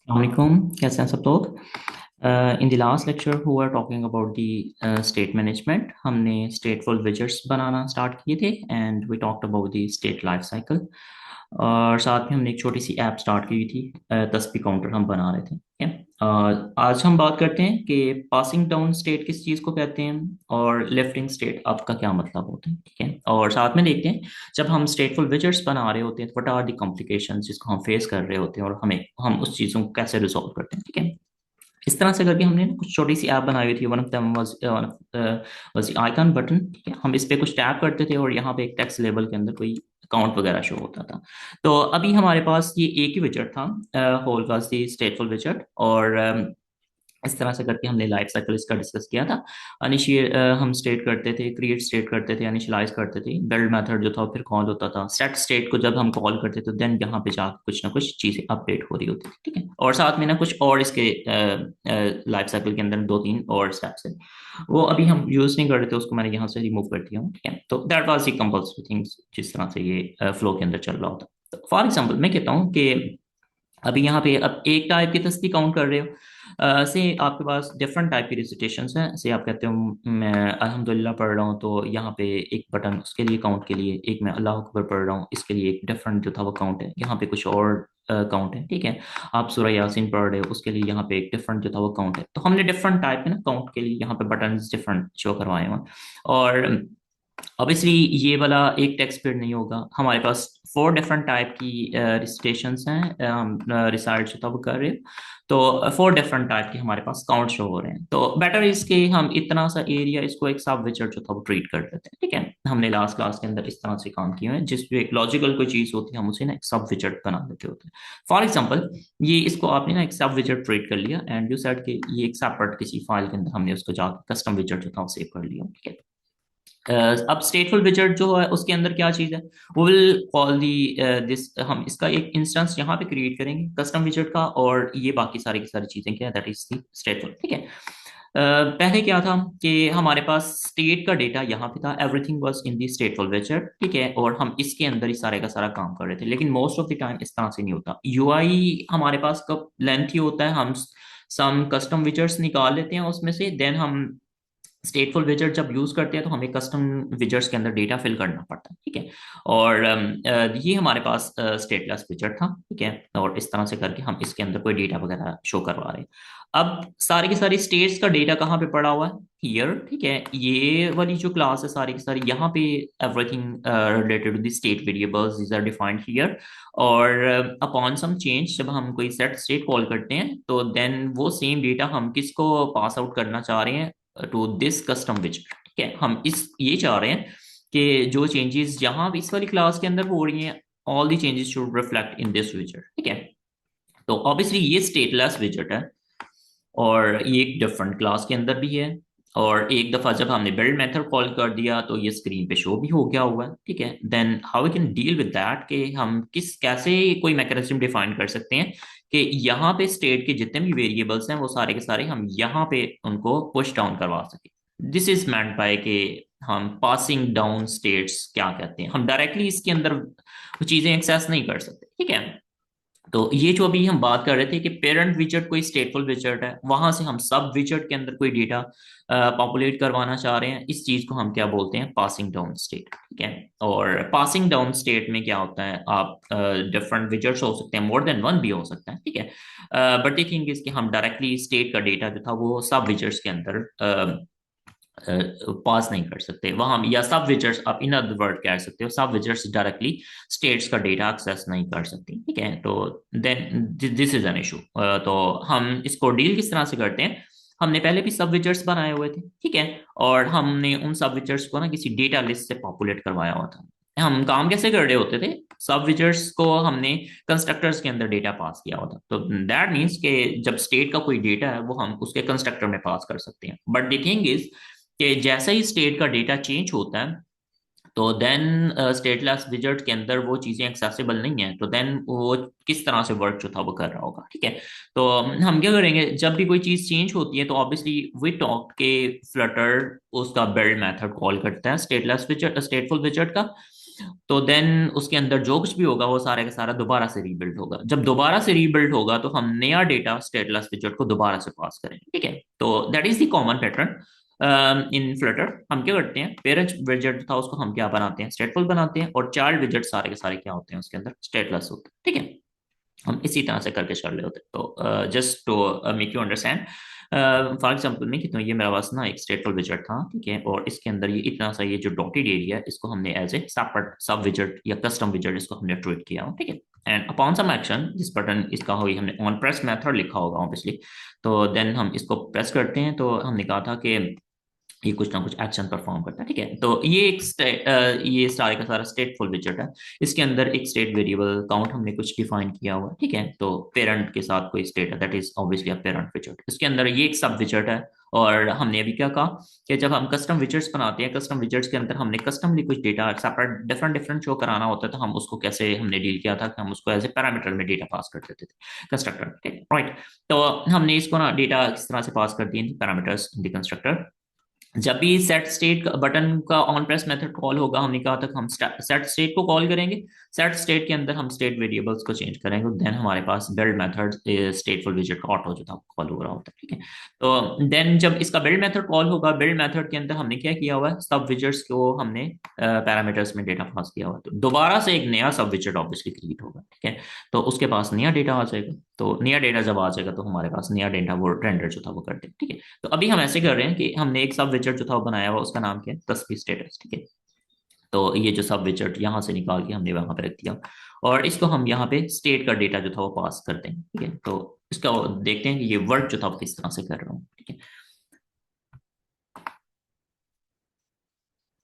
Assalamualaikum, कैसे हैं सब लोग। In the last lecture who are talking about the state management. हमने स्टेटफुल विजट्स बनाना स्टार्ट किए थे and we talked about the state life cycle. और साथ में हमने एक छोटी सी ऐप स्टार्ट की हुई थी, तस्बीह काउंटर हम बना रहे थे। ठीक है। आज हम बात करते हैं कि पासिंग डाउन स्टेट किस चीज़ को कहते हैं और लिफ्टिंग स्टेट आपका क्या मतलब होता है। ठीक है, और साथ में देखते हैं जब हम स्टेटफुल विजट्स बना रहे होते हैं व्हाट आर द कॉम्प्लिकेशंस जिसको हम फेस कर रहे होते हैं और हम उस चीज़ों को कैसे रिजॉल्व करते हैं। ठीक है। इस तरह से करके हमने ना कुछ छोटी सी ऐप बनाई हुई थी। One of them was icon button. ठीक है, हम इस पे कुछ टैप करते थे और यहाँ पे एक टेक्स्ट लेबल के अंदर कोई अकाउंट वगैरह शो होता था। तो अभी हमारे पास ये एक ही विजेट था, होल वाज दी स्टेटफुल विजेट। और इस तरह से करके हमने लाइफ साइकिल इसका डिस्कस किया था। इनिशिएट हम स्टेट करते थे, क्रिएट स्टेट करते थे, इनिशियलाइज करते थे, बिल्ड मेथड जो था फिर कॉल होता था, सेट स्टेट को जब हम कॉल करते थे देन यहाँ पे जाकर कुछ ना कुछ चीजें अपडेट हो रही होती थी। ठीक है, और साथ में ना कुछ और इसके लाइफ साइकिल के अंदर दो तीन और स्टेप्स है, वो अभी हम यूज नहीं कर रहे थे, उसको मैंने यहाँ से रिमूव कर दिया हूँ। ठीक है, तो that was the compulsory things जिस तरह से ये फ्लो के अंदर चल रहा होता। तो फॉर एग्जाम्पल मैं कहता हूँ कि अभी यहाँ पे अब एक टाइप की तस्वीर काउंट कर रहे हो, से आपके पास डिफरेंट टाइप की रिसिटेशंस हैं। से आप कहते हो मैं अल्हम्दुलिल्लाह पढ़ रहा हूँ, तो यहाँ पे एक बटन उसके लिए काउंट के लिए, एक मैं अल्लाह अकबर पढ़ रहा हूँ इसके लिए एक डिफरेंट जो था वो काउंट है, यहाँ पे कुछ और काउंट है। ठीक है, आप सूरह यासीन पढ़ रहे हो उसके लिए यहाँ पे एक डिफरेंट जो था वो काउंट है। तो हमने डिफरेंट टाइप के ना काउंट के लिए यहाँ पे बटन डिफरेंट शो करवाए हुए हैं। और ऑब्वियसली ये वाला एक टेक्स्ट फील्ड नहीं होगा, हमारे पास फोर डिफरेंट टाइप की रिसिटेशंस हैं, हम रिसाइट जो था वो कर रहे हैं। तो फोर डिफरेंट टाइप के हमारे पास काउंट शो हो रहे हैं। तो बेटर इसके हम इतना सा एरिया इसको एक सब विचर जो था वो ट्रीट कर लेते हैं। ठीक है, हमने लास्ट क्लास के अंदर इस तरह से काम किए हैं, जिस जो एक लॉजिकल कोई चीज होती है हम उसे ना एक सब विचर बना देते होते हैं। फॉर एग्जाम्पल ये इसको आपने ना एक सब विचर ट्रीट कर लिया एंड यू सेड कि ये एक सेपरेट किसी फाइल के अंदर हमने उसको जाकर कस्टम विचर जो था वो सेव कर लिया। ठीक है। अब स्टेटफुल विजार्ड जो है उसके अंदर क्या चीज़ है, वो विल कॉल दी दिस, हम इसका एक इंस्टेंस यहाँ पे क्रिएट करेंगे कस्टम विजार्ड का, और ये बाकी सारी की सारी चीज़ें क्या है, दैट इज दी स्टेटफुल। ठीक है। पहले क्या था कि हमारे पास स्टेट का डेटा यहाँ पे था, everything was in the स्टेटफुल wizard. ठीक है, और हम इसके अंदर ही सारे का सारा काम कर रहे थे, लेकिन मोस्ट ऑफ द टाइम इस तरह से नहीं होता। यूआई हमारे पास कब लेंथी होता है, हम सम कस्टम विजार्ड्स निकाल लेते हैं उसमें से, देन हम स्टेटफुल विजेट जब यूज करते हैं तो हमें कस्टम विजेट्स के अंदर डेटा फिल करना पड़ता है। ठीक है, और ये हमारे पास स्टेटलेस विजेट था। ठीक है, और इस तरह से करके हम इसके अंदर कोई डेटा वगैरह शो करवा रहे हैं। अब सारी की सारी स्टेट्स का डेटा कहाँ पे पड़ा हुआ है, हियर। ठीक है, ये वाली जो क्लास है सारी की सारी यहाँ पे everything related to the state variables these are defined here. और अपॉन सम चेंज जब हम कोई सेट स्टेट कॉल करते हैं तो देन वो सेम डेटा हम किसको पास आउट करना चाह रहे हैं, टू दिस कस्टम विजेट। ठीक है, हम इस ये चाह रहे हैं कि जो चेंजेस यहाँ इस वाली क्लास के अंदर हो रही हैं all the changes should reflect in this विजेट। ठीक है, तो ऑब्वियसली ये स्टेटलेस विजेट है और ये एक डिफरेंट क्लास के अंदर भी है। और एक दफा जब हमने बिल्ड मेथड कॉल कर दिया तो ये स्क्रीन पे शो भी हो गया हुआ है। ठीक है, then how we can deal with that कि हम किस कैसे कोई मैकेनिज्म डिफाइन कर सकते हैं कि यहाँ पे स्टेट के जितने भी वेरिएबल्स हैं वो सारे के सारे हम यहाँ पे उनको पुश डाउन करवा सके। दिस इज मेंट बाय कि हम पासिंग डाउन स्टेट्स क्या कहते हैं, हम डायरेक्टली इसके अंदर वो चीजें एक्सेस नहीं कर सकते। ठीक है, तो ये जो अभी हम बात कर रहे थे कि पेरेंट विजेट कोई स्टेटफुल विजेट है, वहां से हम सब विजेट के अंदर कोई डेटा पॉपुलेट करवाना चाह रहे हैं, इस चीज को हम क्या बोलते हैं, पासिंग डाउन स्टेट। ठीक है, और पासिंग डाउन स्टेट में क्या होता है, आप डिफरेंट विजेट्स हो सकते हैं, मोर देन वन भी हो सकता है। ठीक है, बट द थिंग इज कि हम डायरेक्टली स्टेट का डेटा जो था वो सब विजेट्स के अंदर पास नहीं कर सकते वहां, या सब विजर्स आप इन अदर वर्ड कह सकते हो, सब विजर्स डायरेक्टली स्टेट्स का डेटा एक्सेस नहीं कर सकती। ठीक है, तो then this is an issue. तो हम इसको डील किस तरह से करते हैं, हमने पहले भी सब विजर्स बनाए हुए थे। ठीक है, और हमने उन सब विजर्स को ना किसी डेटा लिस्ट से पॉपुलेट करवाया हुआ था। हम काम कैसे कर रहे होते थे, सब विजर्स को हमने कंस्ट्रक्टर्स के अंदर डेटा पास किया होता, तो दैट मीन्स कि जब स्टेट का कोई डेटा है वो हम उसके कंस्ट्रक्टर में पास कर सकते हैं। बट द थिंग इज कि जैसे ही स्टेट का डेटा चेंज होता है तो देन स्टेटलेस विजेट के अंदर वो चीज़ें एक्सेसिबल नहीं है, तो देन वो किस तरह से वर्क जो था वो कर रहा होगा। ठीक है, तो हम क्या करेंगे, जब भी कोई चीज़ चेंज होती है तो ऑब्वियसली वी टॉक के फ्लटर उसका बिल्ड मेथड कॉल करता है स्टेटलेस विजेट स्टेटफुल विजेट का। तो देन उसके अंदर जो कुछ भी होगा वो सारा का सारा दोबारा से रीबिल्ड होगा। जब दोबारा से रीबिल्ड होगा तो हम नया डेटा स्टेटलेस विजेट को दोबारा से पास करेंगे, ठीक है। तो that is the common pattern in Flutter. हम क्या करते हैं, पेरेंट विजेट था उसको हम क्या बनाते हैं, स्टेटफुल बनाते हैं, और चाइल्ड विजेट सारे के सारे क्या होते हैं उसके अंदर, स्टेटलेस होते हैं, ठीक है। हम इसी तरह से करके चल रहे होते हैं। तो just to make you understand, for example में कि तो ये मेरा पास ना एक स्टेटफुल विजेट था, ठीक है, और इसके अंदर ये इतना सा ये जो डॉटेड एरिया है इसको हमने एज ए सेपरेट सब विजेट या कस्टम विजेट इसको हमने ट्रीट किया हो, ठीक है। एंड अपॉन सम एक्शन जिस बटन इसका हो, हमने ऑन प्रेस मेथड लिखा होगा ऑब्वियसली। तो देन हम इसको प्रेस करते हैं, तो हमने कहा था कि ये कुछ ना कुछ एक्शन परफॉर्म करता है, ठीक है। तो ये ये सारे का सारा स्टेटफुल विजेट है। इसके अंदर एक स्टेट वेरिएबल काउंट हमने कुछ डिफाइन किया हुआ है, ठीक है। तो पेरेंट के साथ कोई स्टेट है, that is obviously a parent विजेट। इसके अंदर ये एक सब विजेट है। और हमने अभी क्या कहा कि जब हम कस्टम विजेट्स बनाते हैं, कस्टम विजेट्स के अंदर हमने कस्टमली कुछ data separate different different show कराना होता है, तो हम उसको कैसे हमने डील किया था कि हम उसको एज ए पैरामीटर में डेटा पास कर देते थे कंस्ट्रक्टर, ठीक है, राइट। तो हमने इसको ना डेटा किस तरह से पास कर दिए पैरामीटर्स इन द कंस्ट्रक्टर। जब भी सेट स्टेट बटन का ऑन प्रेस मेथड कॉल होगा, हमने कहा था कि हम सेट स्टेट को कॉल करेंगे। सेट स्टेट के अंदर हम स्टेट वेरिएबल्स को चेंज करेंगे, देन हमारे पास बिल्ड मेथड स्टेटफुल विजेट का ऑटो जो था कॉल हो रहा होता है, ठीक है। तो देन जब इसका बिल्ड मेथड कॉल होगा, बिल्ड मेथड के अंदर हमने क्या किया हुआ है, सब विजेट्स को हमने पैरामीटर्स में डेटा पास किया हुआ है। तो दोबारा से एक नया सब विजेट ऑब्वियसली क्रिएट होगा, ठीक है। तो उसके पास नया डेटा आ जाएगा। तो नया डेटा जब आ जाएगा तो हमारे पास नया डेटा वो रेंडर जो था वो कर देगा, ठीक है। तो अभी हम ऐसे कर रहे हैं कि हमने एक सब विजेट जो था वो बनाया हुआ, उसका नाम क्या है, तस्वीर स्टेटस, ठीक है। तो ये जो सब विजेट यहाँ से निकाल के हमने वहां पे रख दिया, और इसको हम यहाँ पे स्टेट का डेटा जो था वो पास करते हैं, ठीक है। तो इसका देखते हैं कि ये वर्क जो था वो किस तरह से कर रहा हूँ, ठीक है।